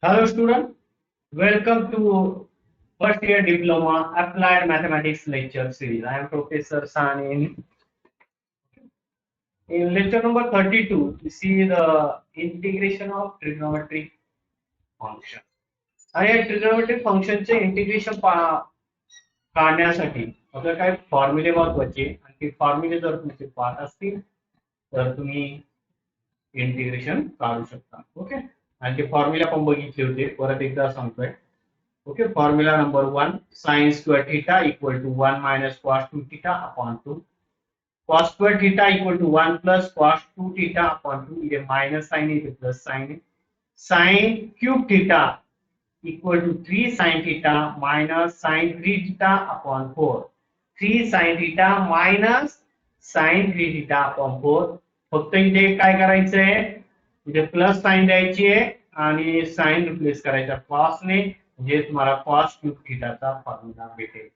Hello student, welcome to first year diploma applied mathematics lecture series. I am Professor Sani. In lecture number 32, we see the integration of trigonometric function. आणि या trigonometric function चे integration काढण्यासाठी आपल्याला काय फॉर्म्युले महत्वाचे आणि ते फॉर्म्युले जर तुमचे पाठ असतील तर तुम्ही इंटिग्रेशन काढू शकता. ओके, आणि ते फॉर्म्युला पण बघितले होते, परत एकदा सांगतोय. Okay, formula number one, sin square theta equal to 1 minus cos 2 theta upon 2. Cos square theta equal to 1 plus cos 2 theta upon 2. ये minus sign है, plus sign है. Sin cube theta equal to 3 sin theta minus sin 3 theta upon 4. 3 sin theta minus sin 3 theta upon 4. फक्त इथे काय करायचंय, इथे plus sign द्यायची आहे आणि साइन रिप्लेस करायचा cos ने, म्हणजे तुम्हाला cos क्यूब थीटाचा फॉर्म्युला भेटेल.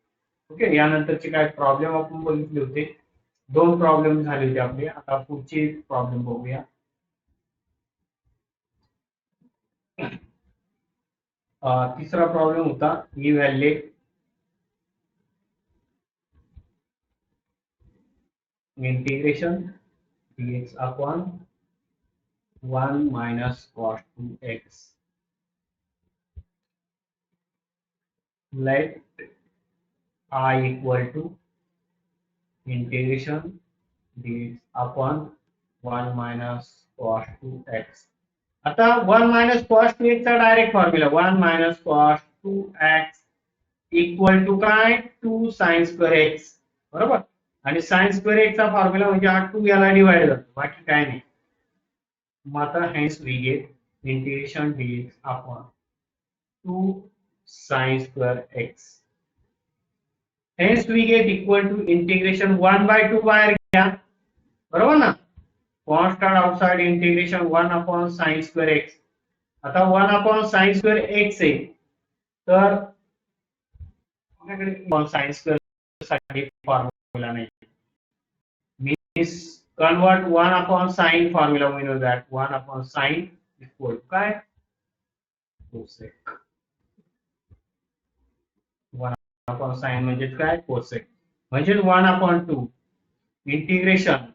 ओके, यानंतरचे काय प्रॉब्लेम आपण बघितले होते, दोन प्रॉब्लेम झाले होते आपले. आता पुढचे प्रॉब्लेम बघूया. तिसरा प्रॉब्लेम होता evaluate integration dx upon 1 minus cos 2x. Let I equal to integration dx upon 1 minus cos 2x. आता 1 minus cos 2x चा direct formula 1 minus cos 2x equal to काय 2 sin square x, बरोबर. आणि sin square x चा formula म्हणजे हा 2 याला divide करतो, बाकी काय नाही. मग आता hence we get integration dx upon 2 sin square x. Hence we get equal to integration 1 by 2 बाहेर घ्या, बरोबर ना. constant outside integration 1 upon sin square x. आता 1 upon sin square x आहे, तर आपल्याकडे sin square साठी फॉर्म्युला नाही. means convert 1 upon sin formula, we know that 1 upon sin equal to काय cosec. 1 upon sin म्हणजे काय cosec, म्हणजे 1 upon 2 integration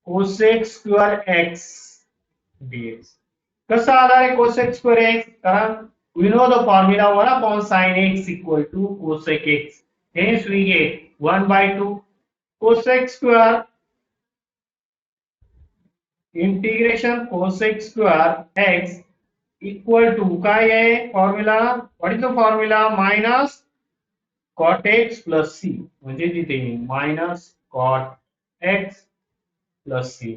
cosec square x dx. कसा आला रे cosec square x, कारण we know the formula 1 upon sin x equal to cosec x. Hence we get 1 by 2 cosec square integration cosec square x equal to काय आहे formula, what is the formula, minus cot x plus c, म्हणजे तिथे minus cot x plus c,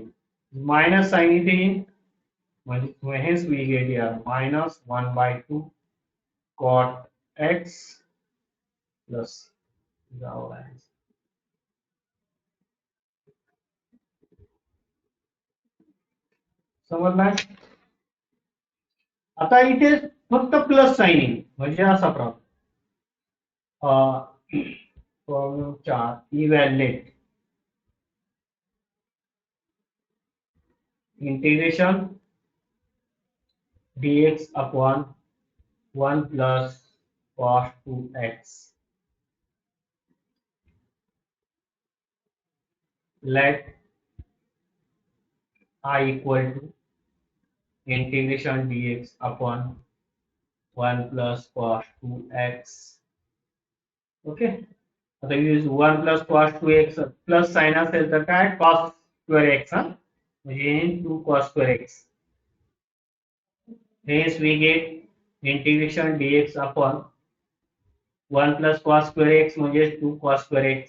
minus sine इथे येईल, म्हणजे hence we get here minus 1 by 2 cot x plus समजलं. आता इथे फक्त प्लस साइन येईल, म्हणजे असा problem. Problem 4, evaluate integration dx upon 1 plus cos 2x. Let I equal to integration dx upon 1 plus cos 2x. Okay, आता use 1 plus cos 2x plus sign असेल तर काय cos square x, म्हणजे 2 cos square x. Hence we get integration dx upon 1 plus cos square x म्हणजे 2 cos square x.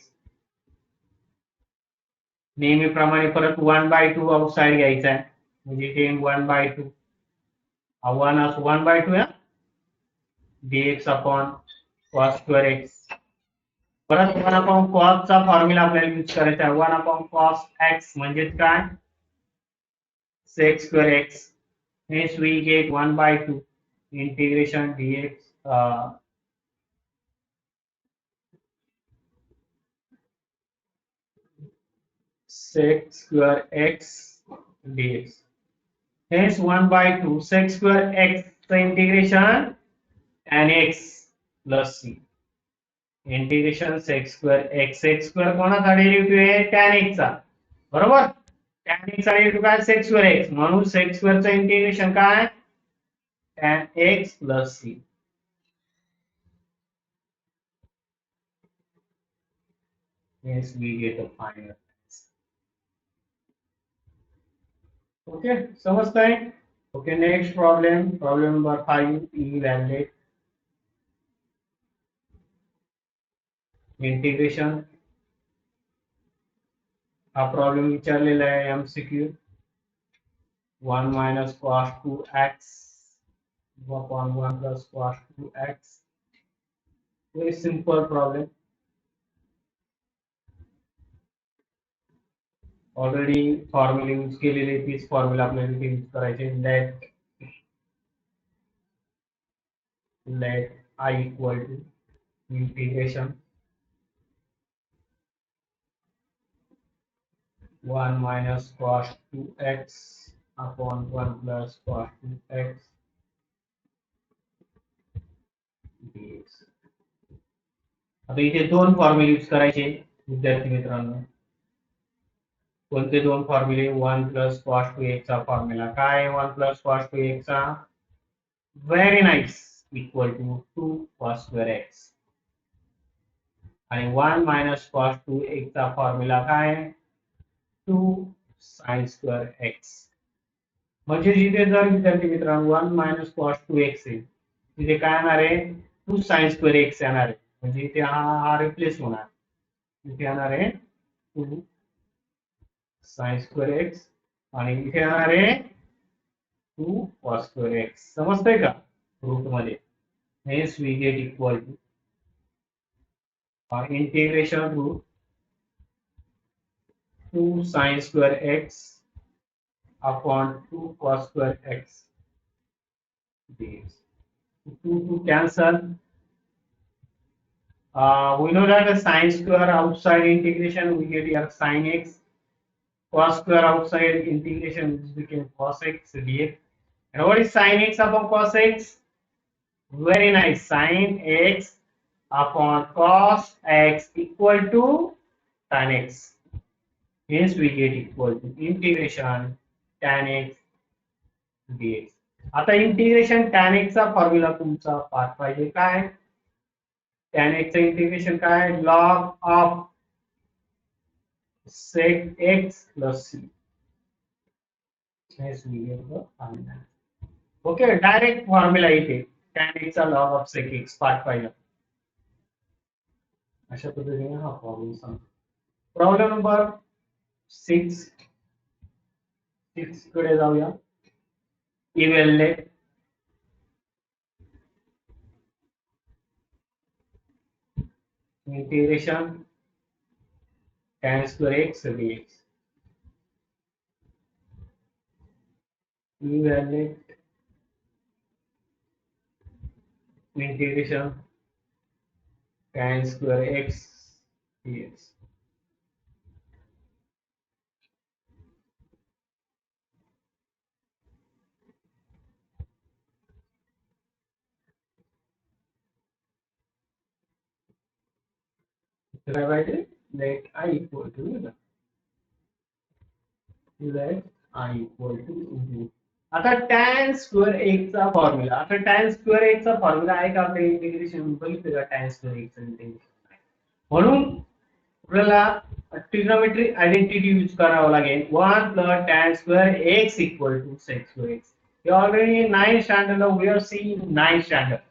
नेहमीप्रमाणे परत 1 by 2 outside घ्यायचा आहे, म्हणजे ते 1 by 2 हा 1 by 2 आहे dx upon cos square x. परत 1 upon cos चा फॉर्म्युला आपल्याला यूज करायचा आहे, 1 upon cos x म्हणजे काय sec square x. Hence we get 1 by 2 integration dx sec square x dx. Hence 1 by 2 sec square x चं integration tan x plus c. Integration sec square कोणाचा derivative आहे tan x चा. बरोबर? tan x चा derivative काय sec square x म्हणून sec square चं integration काय tan x plus c. Yes, we get a final answer. Okay, समजतंय? Okay, next problem. Problem number 5. Evaluate integration. हा प्रॉब्लेम विचारलेला आहे MCQ. 1 minus cos 2x upon 1 plus cos 2x. Very simple problem. Already formula use केलेले तीच formula आपल्याला use करायचे. let I equal to integration 1 minus cos 2x upon 1 plus cos 2x dx. आता इथे दोन फॉर्म्युले यूज करायचे विद्यार्थी मित्रांनो. कोणते दोन फॉर्म्युले? 1 plus cos 2x चा फॉर्म्युला काय? 1 plus cos 2x चा very nice equal to 2 cos square x आणि 1 minus cos 2x चा फॉर्म्युला काय? 2 sin square x. म्हणजे जिथे जर विद्यार्थी मित्रांनो 1 minus cos 2x आहे तिथे काय येणार आहे? 2 sin square x येणार आहे. म्हणजे इथे हा रिप्लेस होणार. इथे येणार आहे 2 sin square x आणि इथे येणार आहे 2 cos square x. समजतंय का? रूट मध्ये. Hence we get equal to integration root 2 sin square x upon 2 cos square x dx. 2 cancel. We know that the sin square outside integration we get here sin x. Cos square outside integration which became cos x dx. And what is sin x upon cos x? Very nice. Sin x upon cos x equal to tan x. Hence we get equal to integration tan x dx. आता integration tan x चा formula तुमचा पाठ पाहिजे काय? tan x चं integration काय? log of sec x plus c. Hence we get the formula. Okay, direct formula इथे tan x चा log of sec x पाठ पाहिजे. अशा पद्धतीने हा प्रॉब्लेम सांगतो. प्रॉब्लेम नंबर 6 कडे जाऊया. Evaluate integration tan square x dx. Evaluate integration tan square x dx. Divided let I equal to let I equal to. आता tan square x चा फॉर्म्युला. आता tan square x चा formula आहे का आपल्या integration बघितलं का tan square x चं इंटिग्रेशन. म्हणून आपल्याला ट्रिग्नोमेट्रिक आयडेंटिटी यूज करावा लागेल. 1 plus tan square x equal to sec square x. We already in 9th standard we have seen 9th standard.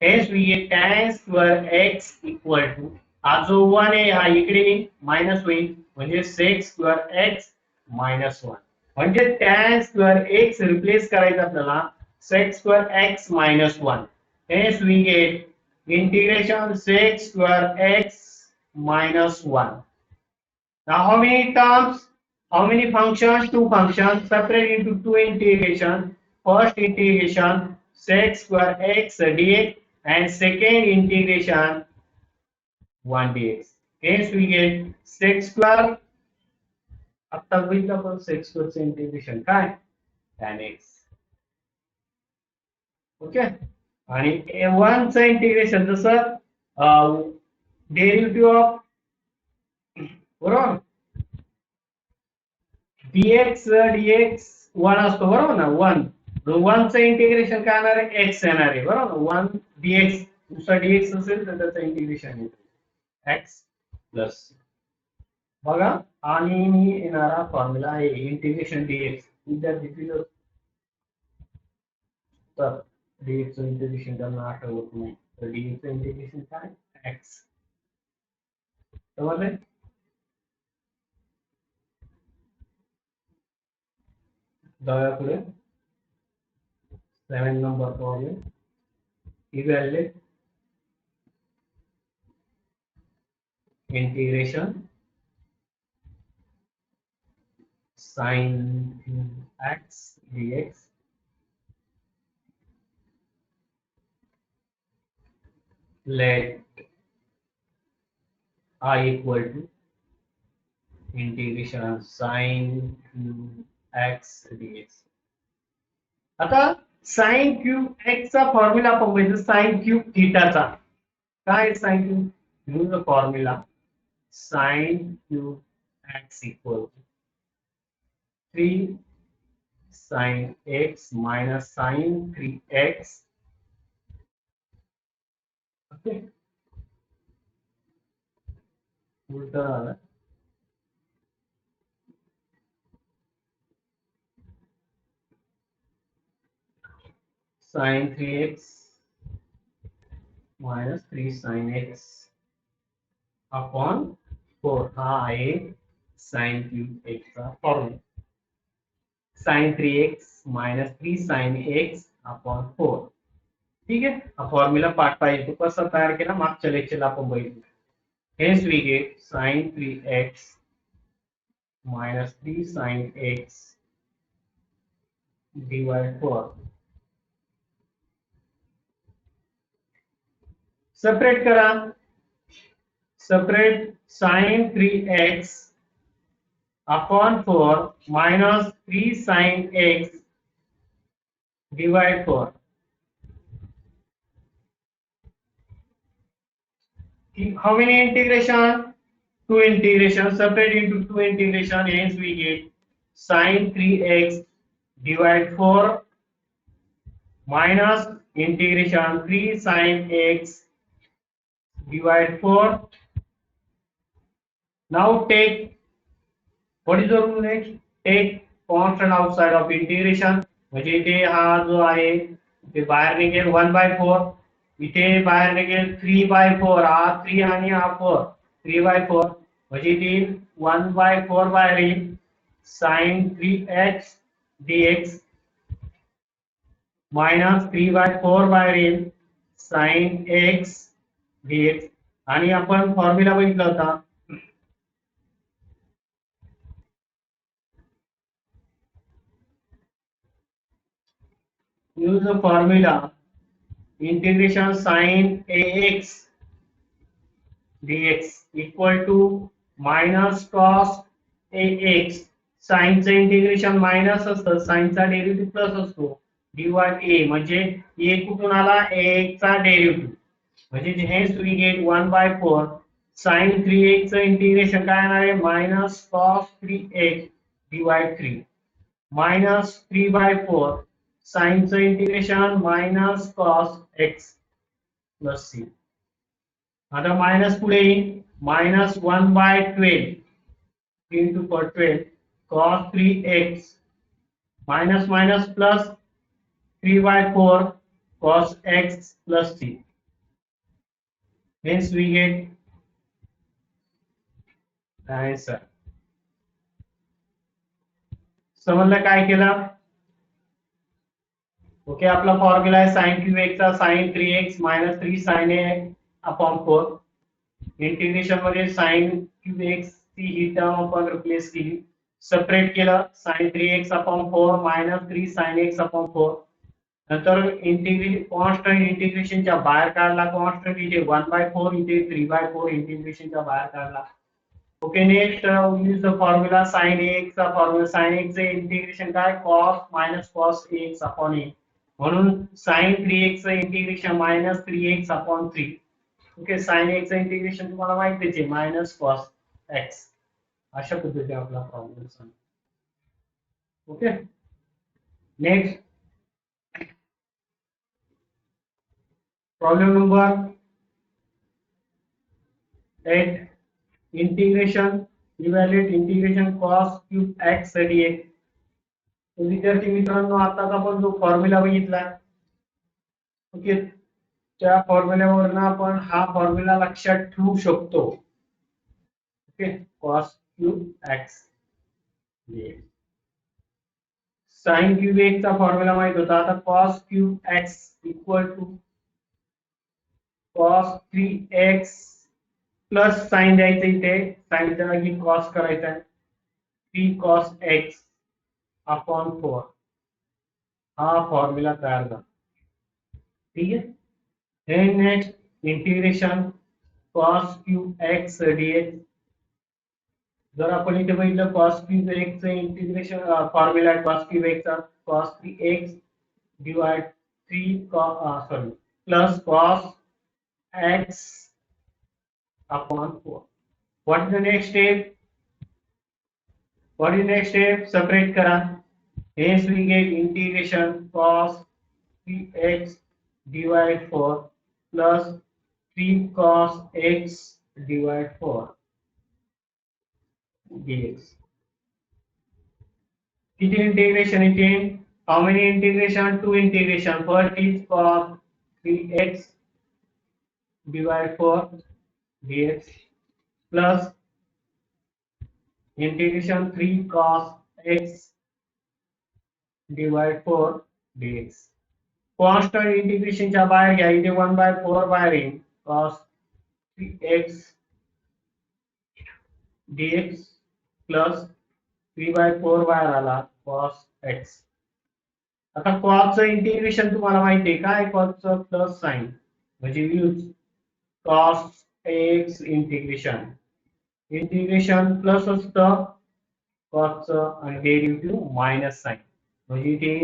Hence we get tan square x equal to हा जो 1 आहे हा इकडे minus होईल म्हणजे sec square x minus 1. म्हणजे tan square x replace करायचं आपल्याला sec square x minus 1. Hence we get integration sec square x minus 1. Now how many terms? How many functions? Two functions. Separate into two integration. First integration sec square x dx and second integration 1 dx. Hence we get sec square. आता बघितलं आपण sec square चे integration काय? tan x. Okay. आणि a1 चं integration जसं derivative of बरोबर dx dx 1 असतो बरोबर ना 1 1 चं इंटिग्रेशन काय येणार आहे x येणार आहे बरोबर 1 dx दुसरा dx असेल तर त्याचं इंटिग्रेशन येईल x प्लस बघा आणि येणारा फॉर्म्युला आहे इंटिग्रेशन dx विद्यार्थी तर dx चं इंटिग्रेशन त्यांना आठवत नाही तर dx चं इंटिग्रेशन काय x समजले. जाऊया पुढे 7 number problem evaluate integration sin x dx let I equal to integration sin x dx. आता sin क्यूब x चा फॉर्म्युला आपण बघितलं sin क्यूब थीटाचा काय sin cube use the formula sin cube x equal to 3 sin x minus sin 3x. Okay उलटा आला sin 3x minus 3 sin x upon 4 हा आहे sin cube x चा formula sin 3x minus 3 sin x upon 4. ठीक आहे हा formula पाठ पाहिजे तो कसा तयार केला मागच्या लेक्चरला आपण बघितलं. Hence we get sin 3x minus 3 sin x divided 4. Separate करा separate sin 3x upon 4 minus 3 sin x divide 4. How many integration? 2 integration. Separate into 2 integration. Hence we get sin 3x divide 4 minus integration 3 sin x divide 4. Now take what is the rule next? Take constant outside of integration. म्हणजे इथे हा जो आहे ते बाहेर निघेल 1/4 इथे बाहेर निघेल 3/4 हा 3 आणि हा 4 3/4 म्हणजे इथे 1/4 बाहेर येईल sin 3x dx minus 3/4 बाहेर येईल sin x dx आणि आपण फॉर्म्युला बघितला होता use the formula integration sin ax dx equal to minus cos ax sin चं इंटिग्रेशन मायनस असतं sin चा डेरिव्हेटिव्ह प्लस असतो डिवाइड a म्हणजे a कुठून आला ax चा डेरिव्हेटिव्ह म्हणजे hence we get 1/4 sin 3x चं इंटिग्रेशन काय येणार आहे minus cos 3x divide 3 minus 3/4 sin चं integration minus cos x plus c. आता मायनस पुढे येईल minus 1/12 into 12 cos 3x minus minus plus 3/4 cos x plus c. Hence we get answer. समजलं काय केलं ओके आपला फॉर्म्युला आहे sin क्यूब x चा sin 3x minus 3 sin a upon 4 integration मध्ये sin क्यूब x ची ही टर्म आपण replace केली सेपरेट केलं sin 3x upon 4 minus 3 sin x upon 4 नंतर कॉन्स्टंट इंटिग्रेशनच्या बाहेर काढला कॉन्स्टंट इथे 1/4 इथे 3/4 इंटिग्रेशनच्या बाहेर काढला okay, next use the formula sine x चा फॉर्म्युला, साइन एक्स चे इंटिग्रेशन काय, cos minus cos x upon A, म्हणून साइन 3x चं integration minus 3x upon 3. Okay, sine x चं इंटिग्रेशन तुम्हाला माहितीच आहे, मायनस कॉस एक्स. अशा पद्धतीने आपला प्रॉब्लेम सांग. Okay, next problem number 8, integration evaluate integration cos cube x dx. तर विद्यार्थी मित्रांनो, आता आपण जो फॉर्म्युला बघितला, ओके, त्या फॉर्म्युल्यावरून आपण हा फॉर्म्युला लक्षात ठेवू शकतो. Okay, cos cube x dx. Sine cube x चा फॉर्म्युला माहित होता, आता cos cube x equal to cos 3x plus sine द्यायचं इथे, साइनच्या जागी कॉस करायचा आहे, 3 कॉस एक्स अपॉन 4. हा फॉर्म्युला तयार झाला. ठीक आहे, next integration cos cube x dx. जर आपण इथे बघितलं कॉस क्यूब एक्स चं integration formula cos cube x चा, cos 3x divide 3 sorry plus cos x upon 4. What is the next step? What is the next step? Separate करा. Hence we get integration cos 3x divide 4 plus 3 cos x divide 4 dx. किती integration इथे? How many integration? 2 integration. First is cos 3x divide 4 dx plus integration 3 cos x divide 4 dx. Constant integration च्या बाहेर घ्या, इथे 1/4 बाहेर येईल, cos 3x dx plus 3/4 बाहेर आला, cos x. आता cos चं इंटिग्रेशन तुम्हाला माहिती आहे काय, cos चं प्लस साइन म्हणजे use cos x integration, integration plus असतं cos चं आणि डेरिव्हेटिव्ह मायनस साइन, म्हणजे इथे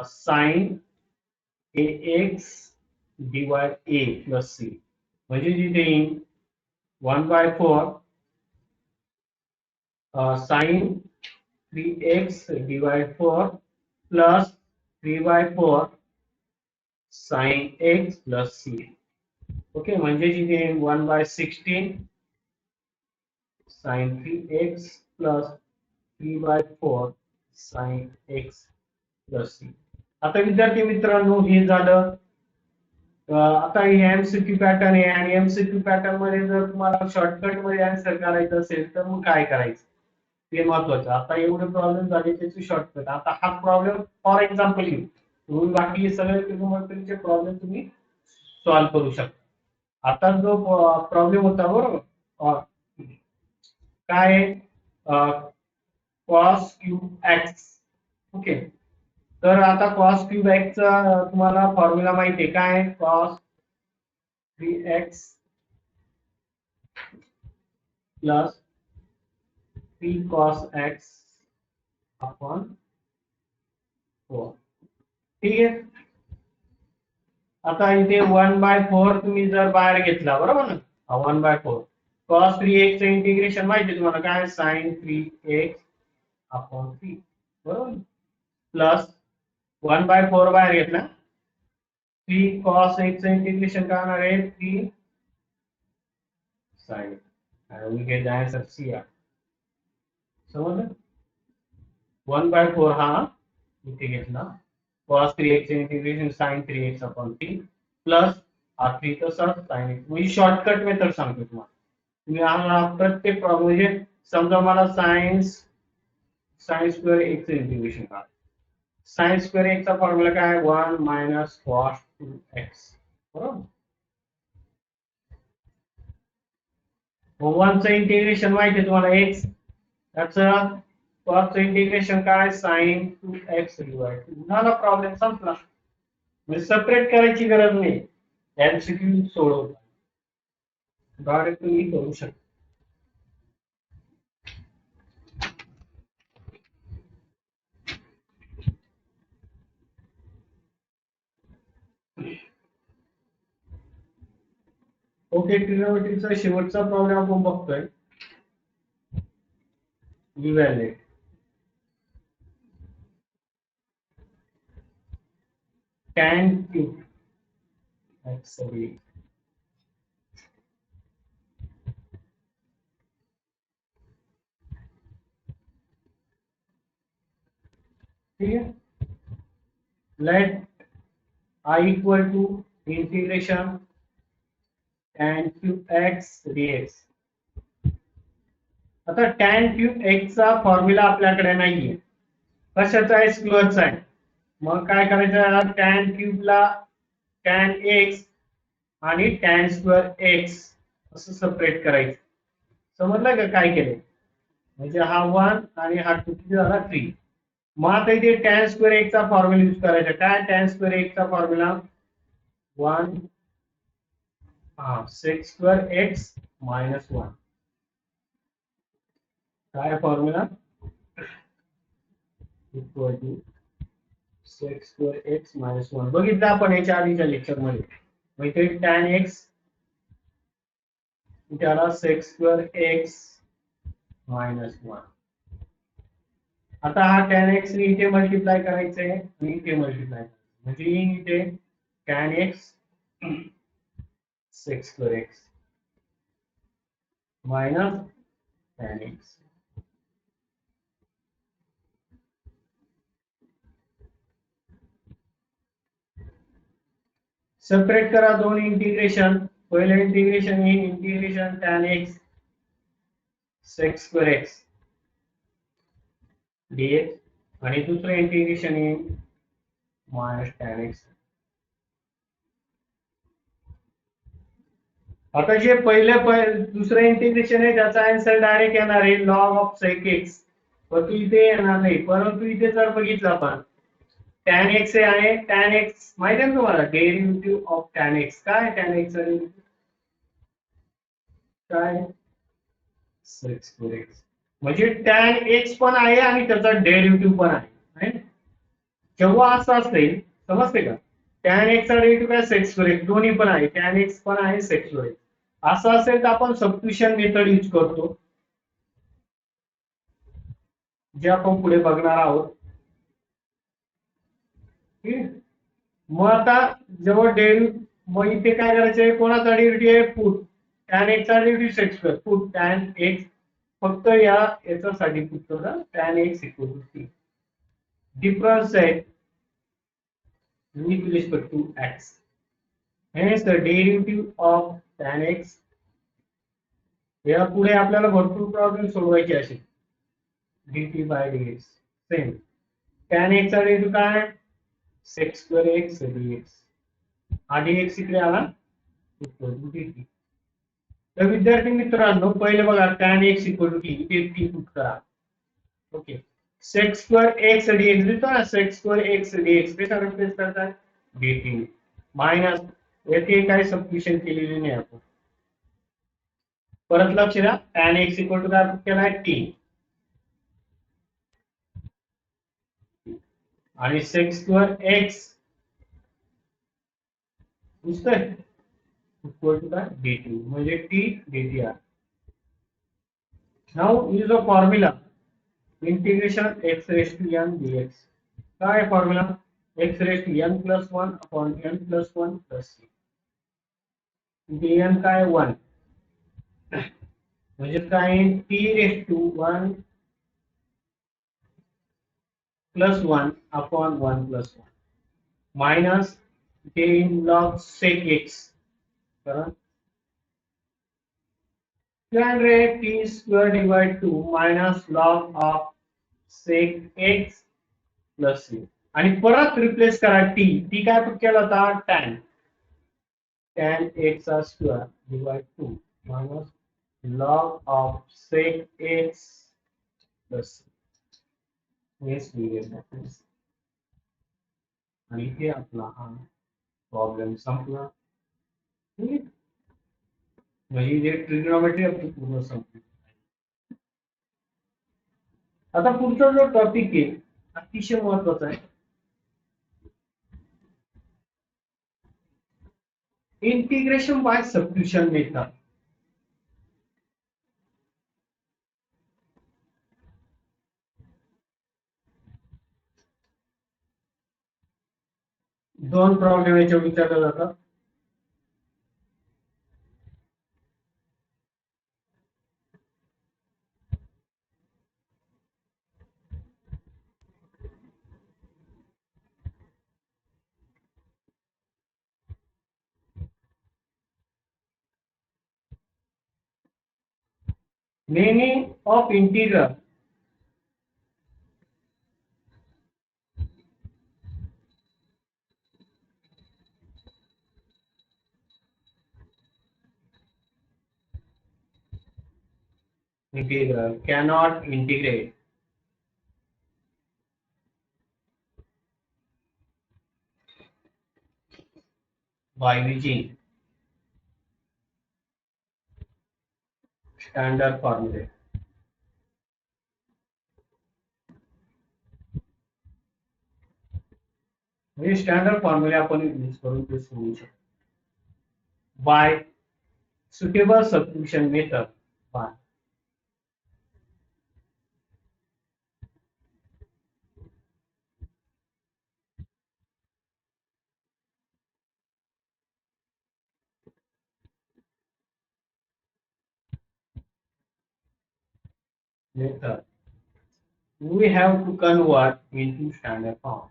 sine ax divide a plus c, म्हणजे जिथे 1/4 sine 3x divide 4 plus 3/4 sine x plus c. Okay, म्हणजे जिथे 1/16 sine 3x plus 3/4 sine x plus c. आता विद्यार्थी मित्रांनो, हे झालं. आता हे एमसीक्यू पॅटर्न आहे, आणि एमसीक्यू पॅटर्न मध्ये जर तुम्हाला शॉर्टकट मध्ये आन्सर करायचं असेल तर मग काय करायचं ते महत्वाचं. आता एवढे प्रॉब्लेम झाले त्याचे शॉर्टकट. आता हा प्रॉब्लेम फॉर एक्झाम्पल घेऊ, तुम्ही बाकी सगळे ट्रिग्नोमेट्रीचे प्रॉब्लेम तुम्ही सॉल्व्ह करू शकता. आता जो प्रॉब्लेम होता बरोबर, काय कॉस क्यूब एक्स. ओके, तर आता कॉस क्यूब एक्स चा तुम्हाला फॉर्म्युला माहिती आहे काय, cos 3x plus 3 cos x upon 4. ठीक आहे, आता इथे 1/4 तुम्ही जर बाहेर घेतला बरोबर ना, 1/4 cos 3x चं इंटिग्रेशन माहिती आहे तुम्हाला काय, sin 3x अपॉन 3 बरोबर, प्लस 1/4 बाहेर घेतला, 3 cos x चं इंटिग्रेशन काय होणार आहे, 3 sin, and we get the answer CR. समजलं, 1/4 हा इथे घेतला, cos 3x integration sin 3x upon 3 plus हा 3 तसाच sin x. म्हणजे शॉर्टकट मेथड सांगतो तुम्हाला. तुम्ही हा प्रत्येक प्रॉब्लेम म्हणजे समजा मला sin स्क्वेअर x चं इंटिग्रेशन करा, sin स्क्वेअर x चा फॉर्म्युला काय आहे, 1 मायनस cos 2x बरोबर. 1 चं इंटिग्रेशन माहिती आहे तुम्हाला x, त्याचं cos चं इंटिग्रेशन काय, sin 2x डिवाइड. तुम्हाला प्रॉब्लेम संपला, म्हणजे सेपरेट करायची गरज नाही, एमसीक्यू सोडवता डायरेक्ट तुम्ही करू शकता. ओके, ट्रिग्नोमेट्रीचा शेवटचा प्रॉब्लेम आपण बघतोय. Evaluate tan cube x sorry ठीक है. Let I equal to integration tan cube x dx. आता tan क्यूब x चा फॉर्म्युला आपल्याकडे नाहीये. कशाचा आहे? स्क्वेअरचा आहे. मग काय करायचं? tan क्यूब ला tan x आणि tan स्क्वेअर x असं सेपरेट करायचं. समजलं का काय केलं? म्हणजे हा 1 आणि हा 2 किती झाला? 3. मग आता इथे tan स्क्वेअर x चा फॉर्म्युला यूज करायचा. काय tan स्क्वेअर x चा formula? 1 sec square x minus 1. काय formula? Equal to sec square x minus 1. बघितलं आपण याच्या आधीच्या लेक्चर मध्ये. मग इथे tan x त्याला sec स्क्वेअर x मायनस 1. आता हा tan x ने इथे मल्टिप्लाय करायचंय आणि इथे मल्टिप्लाय करायचं. म्हणजे इथे tan x sec square x minus tan x. Separate करा दोन इंटिग्रेशन. पहिले इंटिग्रेशन हे integration tan x sec square x dx आणि दुसरं इंटिग्रेशन हे मायनस tan x. आता जे दुसरं इंटिग्रेशन आहे त्याचा आन्सर डायरेक्ट येणार आहे log ऑफ sec x. परंतु इथे येणार नाही. परंतु इथे जर बघितलं आपण tan x आहे. tan x माहिती आहे तुम्हाला? Derivative of tan x. काय tan x काय? sec square x. म्हणजे tan x पण आहे आणि त्याचा डेरिव्हेटिव्ह पण आहे. जेव्हा असं असेल, समजते का? tan x चा डेरिव्हेटिव्ह काय? sec square x. दोन्ही पण आहे. tan x पण आहे, sec स्क्वेअर x. असं असेल तर आपण सबस्टिट्यूशन मेथड यूज करतो, जे आपण पुढे बघणार आहोत. मग आता जेव्हा मग इथे काय करायचंय? कोणाचा डेरिव्हेटिव्ह आहे? पुट. tan x चा derivative sec square. Put tan x फक्त याच्यासाठी पुट करा. tan x equal to t. Difference आहे with respect to x. Hence the derivative of tan x. या पुढे आपल्याला भरपूर प्रॉब्लेम सोडवायचे असेल. dt by dx same. tan x चा डेरिव्हेटिव्ह काय? sec square x dx. हा dx इकडे आला इक्वल टू dt. तर विद्यार्थी मित्रांनो, पहिले बघा tan x equal to t. इथे t पुट करा. Okay. sec square x dx लिहितो ना? sec स्क्वेअर x dx कसा रिप्लेस करतात? dt मायनस येथे काय सबस्टिट्यूशन केलेली नाही आपण. परत लक्ष द्या. tan x इक्वल टू काय केलाय? t आणि sec स्क्वेअर x दिसतंय इक्वल टू काय? dt म्हणजे t dt आहे. Now use a formula integration x raised to n dx. काय formula? x raised to n plus 1 upon n plus 1 plus c. dn काय? 1 म्हणजे काय? t raised to 1 plus 1 upon 1 plus 1 minus j in log sec x. कारण t square divided 2 minus log of sec x plus c. आणि परत replace करा t काय put केला होता? tan x चा square divide 2 minus log of sec x plus c. हेच लिहिलेलं आणि हे आपला हा प्रॉब्लेम संपला. म्हणजे जे ट्रिग्नोमेट्री आपली पूर्ण संपली. आता पुढचा जो टॉपिक आहे अतिशय महत्वाचा आहे. Integration by substitution method. दोन प्रॉब्लेम याच्यावर विचारले जातात. Meaning of integral. Integral cannot integrate by using standard formula. म्हणजे स्टँडर्ड फॉर्म्युला आपण यूज करून ते सोडवू शकतो by suitable substitution method. By method we have to convert into standard form.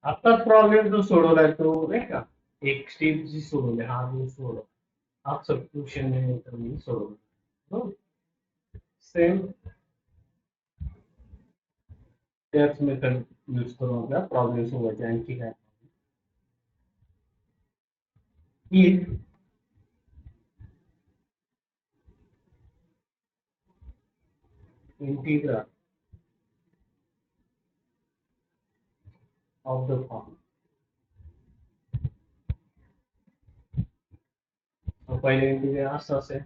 आता प्रॉब्लेम जो सोडवलाय तो नाही का, एक स्टेप जी सोडवली हा जो सोडव हा सबस्टिट्यूशन मेथड मी सोडवलं. सेम त्याच मेथड यूज करून आपला प्रॉब्लेम सोडवायचे. आणखी काय if integral of the form. पहिले इंटिग्रल असं असेल.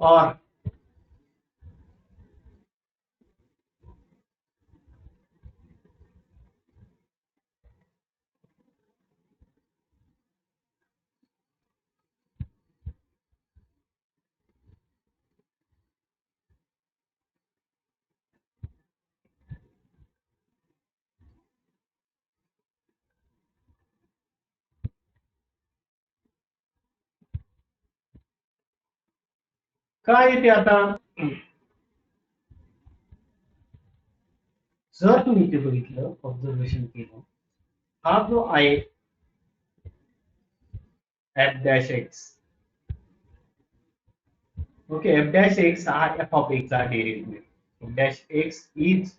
और काय येते आता, जर तुम्ही ते बघितलं ऑब्झर्वेशन केलं, हा जो आहे F dash x, okay, F dash x हा एफ ऑफ एक्स चा derivative. F dash x is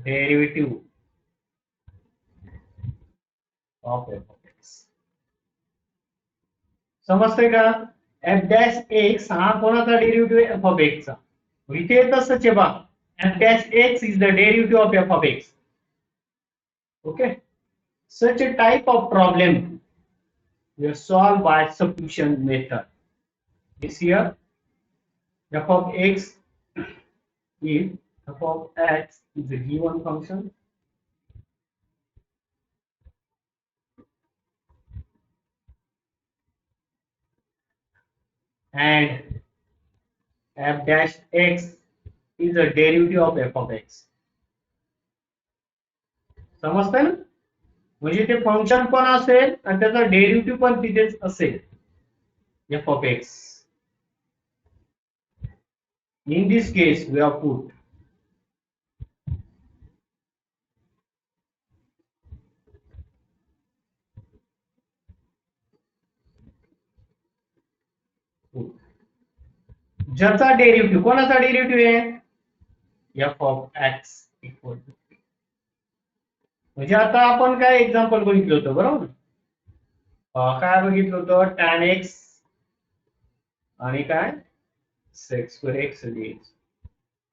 derivative of F of x. समजतंय का? एफ डॅश एक्स हा कोणाचा डेरिव्हेटिव्ह? एफ ऑफ एक्स चा. इथे तसंच आहे बा, F dash x is the derivative of F of x. Okay, such a type of problem we are solved by substitution method. This here f of x is f of x is a given function and f dash x is a derivative of F of x. समजतंय ना? म्हणजे ते function पण असेल आणि त्याचा derivative पण तिथेच असेल, f of x. In this case, we have put ज्याचा डेरिव्हेटिव्ह, कोणाचा डेरिव्हेटिव्ह आहे, f of x equal to. म्हणजे आता आपण काय एक्झाम्पल बघितलं होतं बरोबर. काय बघितलं होतं, टॅन एक्स आणि काय सेक्स स्क्वेअर एक्स डीएक्स.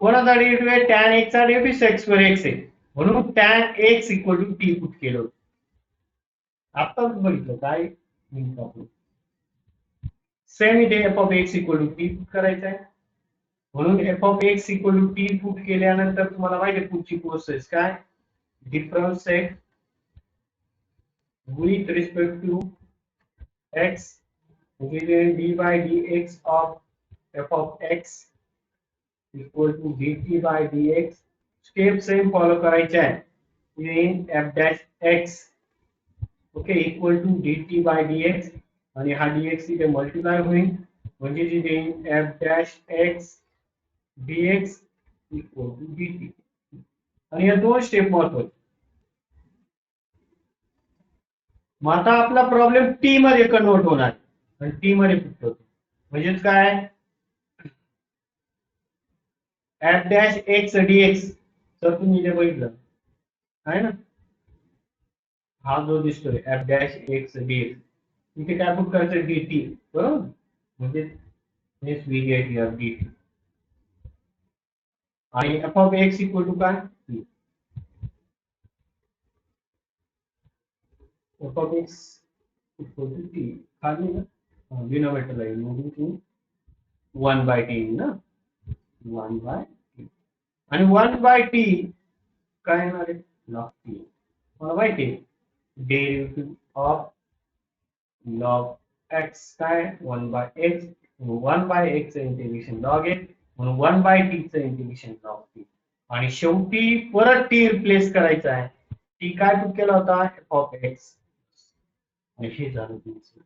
कोणाचा डेरिव्हेटिव्ह आहे, टॅन एक्स चा डेरिव्हेटिव्ह सेक्स स्क्वेअर एक्स आहे, म्हणून tan x equal to t put केलं. आताच बघितलं काय आपण. सेम इथे f of x equal to t put करायचं आहे, म्हणून f of x equal to t put केल्यानंतर तुम्हाला माहिती आहे पुढची प्रोसेस काय, differentiate with respect to x, given d by dx of f of x equal to dt by dx. Step same follow करायचे आहे in f dash x, okay, equal to dt by dx, आणि हा dx इथे multiply होईल, म्हणजे तिथे f dash x dx equal to dt. आणि या दोन स्टेप महत्वाचे. मग आता आपला प्रॉब्लेम टी मध्ये कन्वर्ट होणार आणि टी मध्ये पुट होतो, म्हणजेच काय, एफ डॅश एक्स डीएक्स. तर तुम्ही इथे बघितलं आहे ना, हा जो दिसतोय एफ डॅश एक्स डीएक्स, इथे काय पुट करायचं, डीटी बरोबर, म्हणजे this we get here d t. आणि f of x equal to काय, f of x equal to t, खाली ना डिनोमिनेटर ला मूविंग टू 1 बाय टी ना, 1 बाय टी. आणि 1 बाय टी काय येणार आहे, लॉग टी. मला माहिती आहे डेरिव्हेटिव्ह ऑफ लॉग एक्स काय, 1 by x, 1 by x integration log x, म्हणून 1 बाय टी चं इंटिग्रेशन लॉग टी. आणि शेवटी परत टी रिप्लेस करायचा आहे, टी काय पुट केला होता, एफ ऑफ एक्स. आणि हे झालं तुमचं.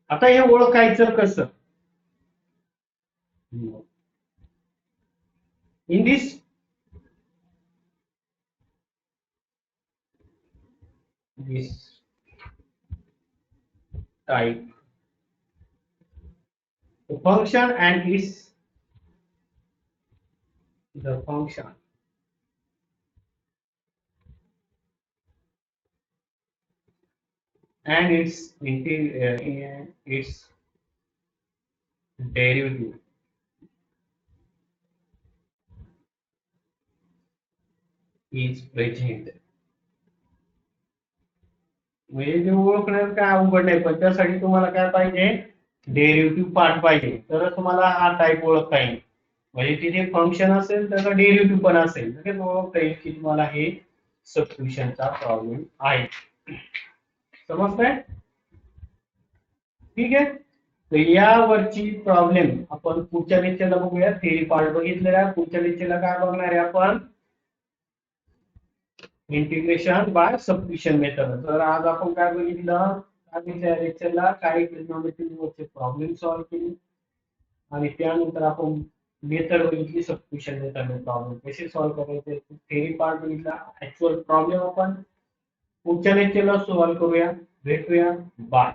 आता हे ओळखायचं कसं, in this type, the function and its the function and its its derivative is present. म्हणजे ते ओळखण्यात काय अवघड नाही, पण त्यासाठी तुम्हाला काय पाहिजे, डेरिव्हेटिव्ह पार्ट पाहिजे, तर तुम्हाला हा टाइप ओळखता येईल. म्हणजे तिथे फंक्शन असेल त्याचा डेरिव्हेटिव्ह पण असेल, तर ओळखता येईल की तुम्हाला हे सबस्टिट्यूशनचा प्रॉब्लेम आहे. समजतंय? ठीक आहे. तर यावरची प्रॉब्लेम आपण पुढच्या लेक्चरला बघूया. थेरी पार्ट बघितलेला, पुढच्या लेक्चरला काय बघणार आहे आपण, इंटिग्रेशन बाय सबस्टिट्यूशन मेथड. तर आज आपण काय बघितलं, आधीच्या लेक्चरला काही ट्रिग्नोमेट्रीचे प्रॉब्लेम सॉल्व्ह केले, आणि त्यानंतर आपण मेथड बघितली सबस्टिट्यूशन मेथड, प्रॉब्लेम कसे सॉल्व्ह करायचे, थेरी पार्ट बघितला. ऍक्च्युअल प्रॉब्लेम आपण पुढच्या लेक्चरला सॉल्व्ह करूया. भेटूया, बाय.